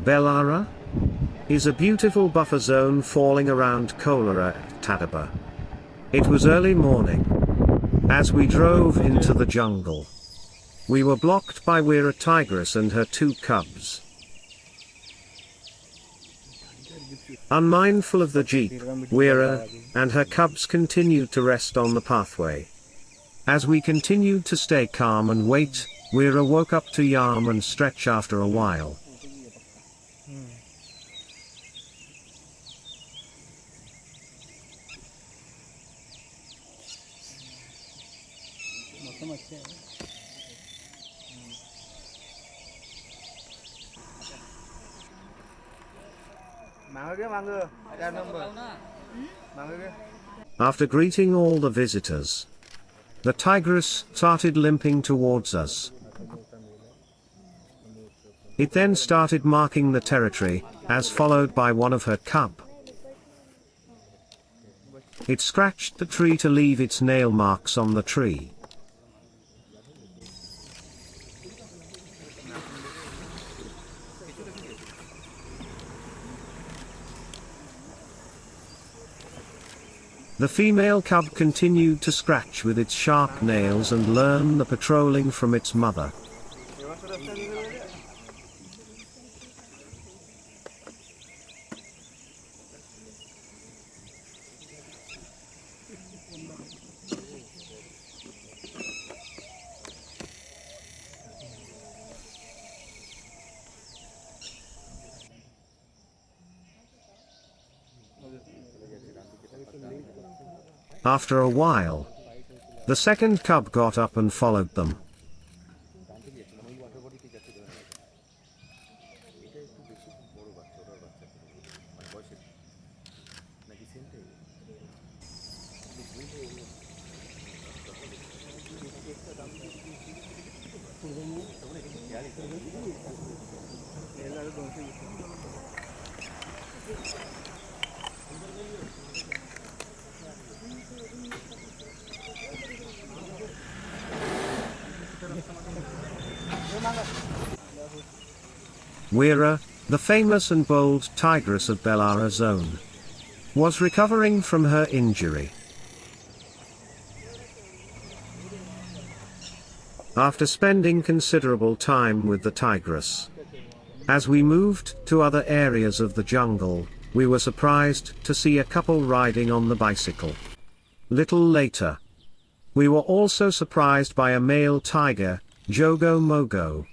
Bellara is a beautiful buffer zone falling around Weera at Tadoba. It was early morning. As we drove into the jungle, we were blocked by Weera tigress and her two cubs. Unmindful of the jeep, Weera and her cubs continued to rest on the pathway. As we continued to stay calm and wait, Weera woke up to yawn and stretch after a while. After greeting all the visitors, the tigress started limping towards us. It then started marking the territory, as followed by one of her cub. It scratched the tree to leave its nail marks on the tree. The female cub continued to scratch with its sharp nails and learn the patrolling from its mother. After a while, the second cub got up and followed them. Weera, the famous and bold tigress of Bellara zone, was recovering from her injury. After spending considerable time with the tigress, as we moved to other areas of the jungle, we were surprised to see a couple riding on the bicycle. Little later, we were also surprised by a male tiger, Jogo Mogo,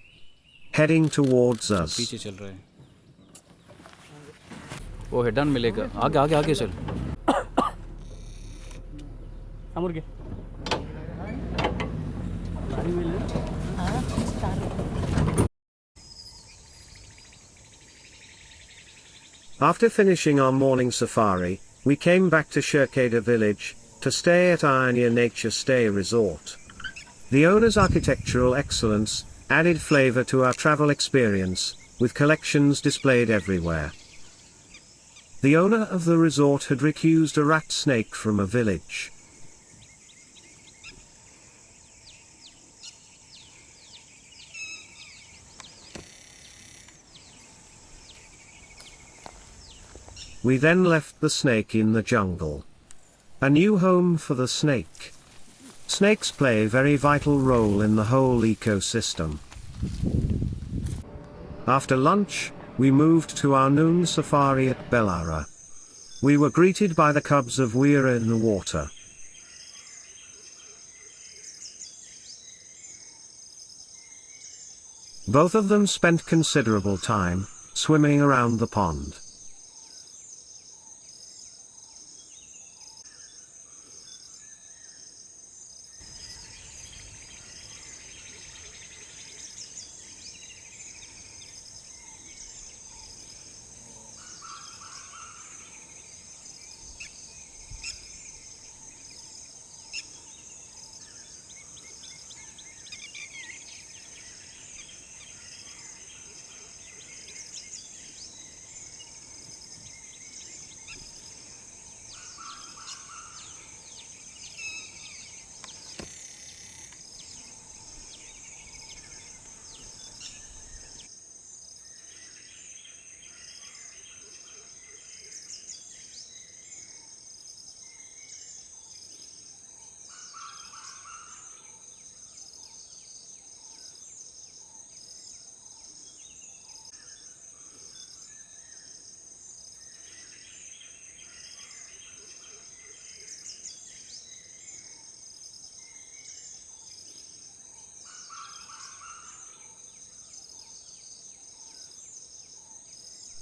heading towards us. पीछे चल रहा है वो head on मिलेगा आगे आगे आगे चल समोर के After finishing our morning safari, we came back to Shirkeda village, to stay at Ionia Nature Stay Resort. The owner's architectural excellence added flavor to our travel experience, with collections displayed everywhere. The owner of the resort had recused a rat snake from a village. We then left the snake in the jungle. A new home for the snake. Snakes play a very vital role in the whole ecosystem. After lunch, we moved to our noon safari at Bellara. We were greeted by the cubs of Weera in the water. Both of them spent considerable time swimming around the pond.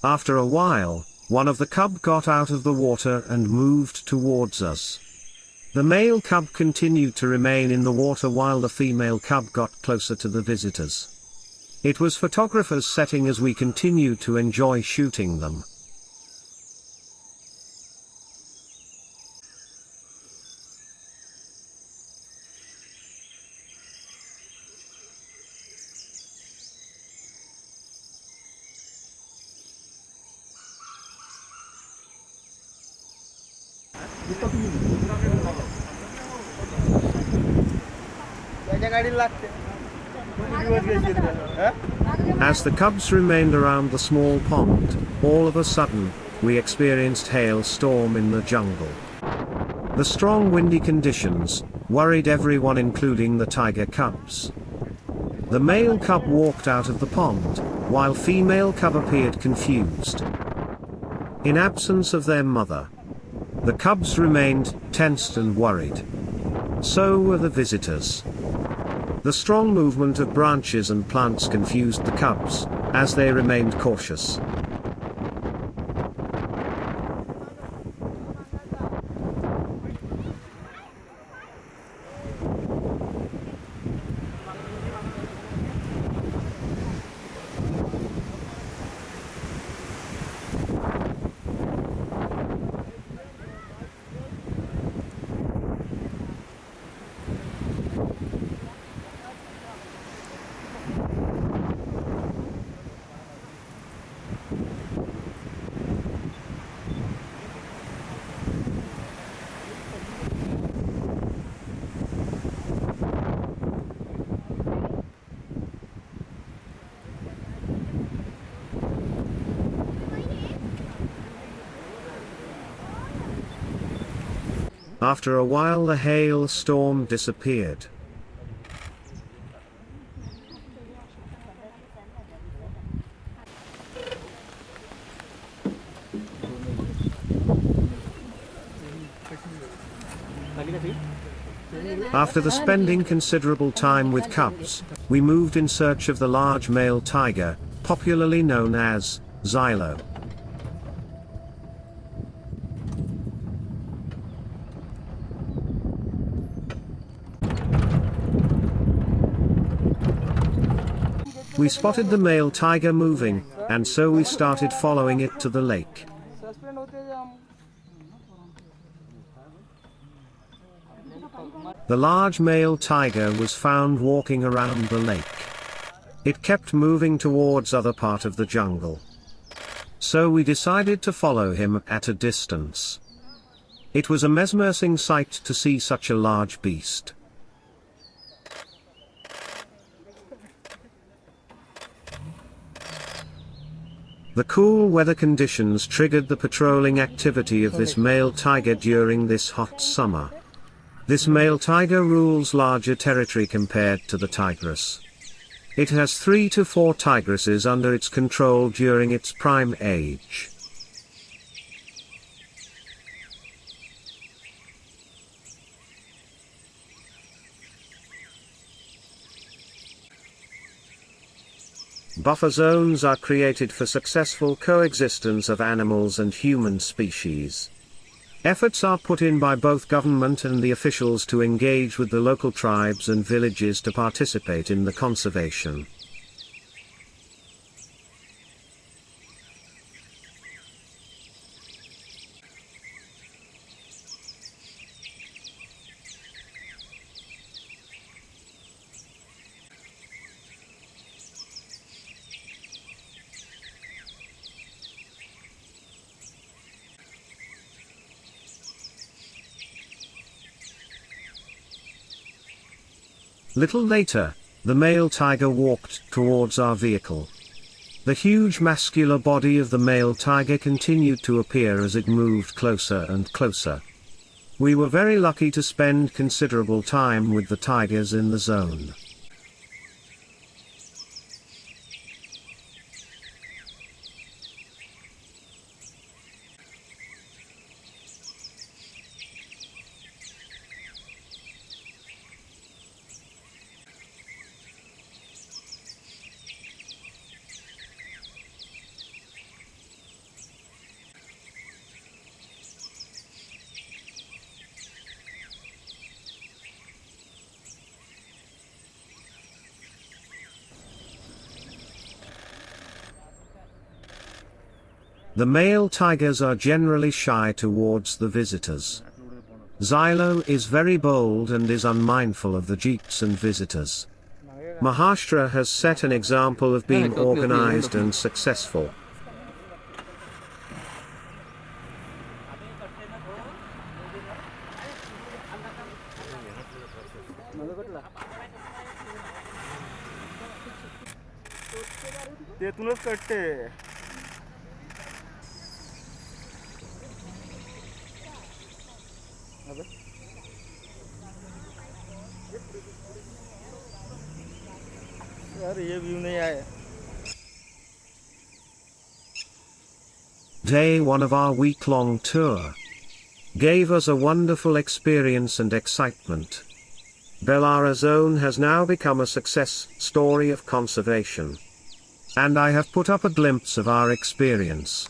After a while, one of the cub got out of the water and moved towards us. The male cub continued to remain in the water while the female cub got closer to the visitors. It was photographers' setting as we continued to enjoy shooting them. As the cubs remained around the small pond, all of a sudden, we experienced hailstorm in the jungle. The strong windy conditions worried everyone, including the tiger cubs. The male cub walked out of the pond, while female cub appeared confused. In absence of their mother, the cubs remained tensed and worried. So were the visitors. The strong movement of branches and plants confused the cubs, as they remained cautious. After a while, the hailstorm disappeared. After spending considerable time with cubs, we moved in search of the large male tiger, popularly known as Xylo. We spotted the male tiger moving, and so we started following it to the lake. The large male tiger was found walking around the lake. It kept moving towards other part of the jungle. So we decided to follow him at a distance. It was a mesmerizing sight to see such a large beast. The cool weather conditions triggered the patrolling activity of this male tiger during this hot summer. This male tiger rules larger territory compared to the tigress. It has 3 to 4 tigresses under its control during its prime age. Buffer zones are created for successful coexistence of animals and human species. Efforts are put in by both government and the officials to engage with the local tribes and villages to participate in the conservation. Little later, the male tiger walked towards our vehicle. The huge muscular body of the male tiger continued to appear as it moved closer and closer. We were very lucky to spend considerable time with the tigers in the zone. The male tigers are generally shy towards the visitors. Xylo is very bold and is unmindful of the jeeps and visitors. Maharashtra has set an example of being organized and successful. तेतूनच कटते. यार ये view नहीं आया. Day 1 of our week-long tour gave us a wonderful experience and excitement. Bellara zone has now become a success story of conservation. And I have put up a glimpse of our experience.